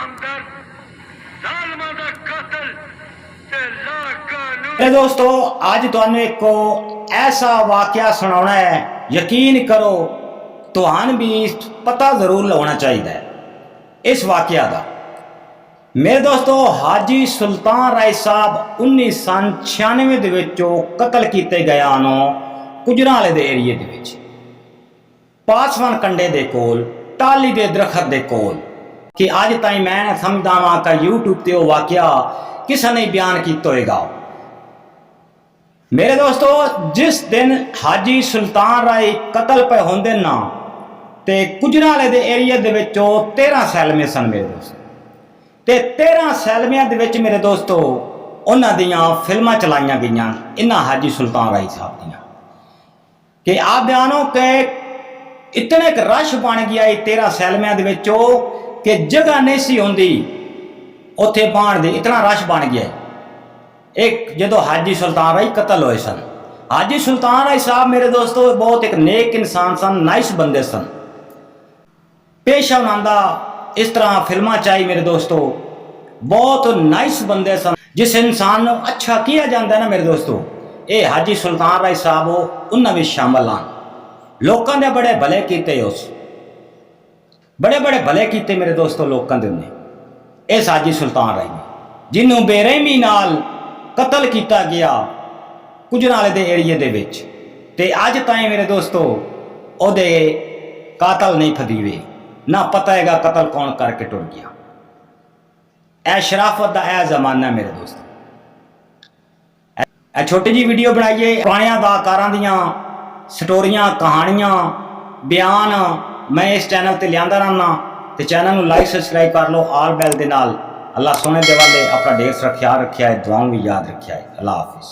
हमदर्द जालिमां दा कातिल ते ला कानून। दोस्तों अज तुहानू एक ऐसा वाकया सुनाना है, यकीन करो तुहानू भी पता जरूर लगना चाहिए इस वाकया का। मेरे दोस्तों हाजी सुल्तान राय साहब 1996 कतल किए गए नो गुजरांवाले दे एरिए दे विच पासवान कंडे दे कोल टाली दे दरखत दे कोल। कि अज ताई मैं समझदा वां कि यूट्यूब ते वो वाकया किसी ने बयान किया होएगा। मेरे दोस्तों जिस दिन हाजी सुल्तान राय कतल पे होंदे ना ते गुजरांवाले दे एरिया दे विचों 13 सैलमे सन मेरे दोस्त। ते 13 सैलमियां दे विच मेरे दोस्तों उन्हां दियां फिल्मां चलाईयां गईयां इन्हां हाजी सुल्तान राय साहब दियां। कि आप बयानो के इतने एक रश बन गया 13 सैलमियां दे विचों कि जगह नहीं सी होंदी उत्थे बाण दी, इतना रश बन गया। एक जो हाजी सुल्तान राय कतल होए सन, हाजी सुल्तान राय साहब मेरे दोस्तों बहुत एक नेक इंसान सन, नाइस बंदे सन। पेशा उन्हां इस तरह फिल्मां चाहिए मेरे दोस्तों, बहुत नाइस बंदे सन। जिस इंसान को अच्छा किया जाता है ना मेरे दोस्तों, ये हाजी सुल्तान राय साहब उन्होंने भी शामिल हैं। लोगों ने बड़े भले किए, उस बड़े बड़े भले किए मेरे दोस्तों लोगों के उन्हें इस हाजी सुल्तान राय ने, जिन्हों बेरहमी नाल कतल किया गया गुजरांवाले दे एरिए दे विच। ते अज ताईं मेरे दोस्तों ओदे कातल नहीं फदीवे, ना पता हैगा कतल कौन करके टुर गया। ए शराफत का यह जमाना मेरे दोस्तों। छोटी जी वीडियो बनाइए, पुराने अदाकारां दियां स्टोरियां कहानियां बयान मैं इस चैनल ते लियांदा रहना। तो चैनल को लाइक सबसक्राइब कर लो आल बैल दे नाल। अल्लाह सोने दे वाले अपना ढेर सारा ख्याल रखिया है, दुआओं भी याद रखिया है। अल्लाह हाफिज।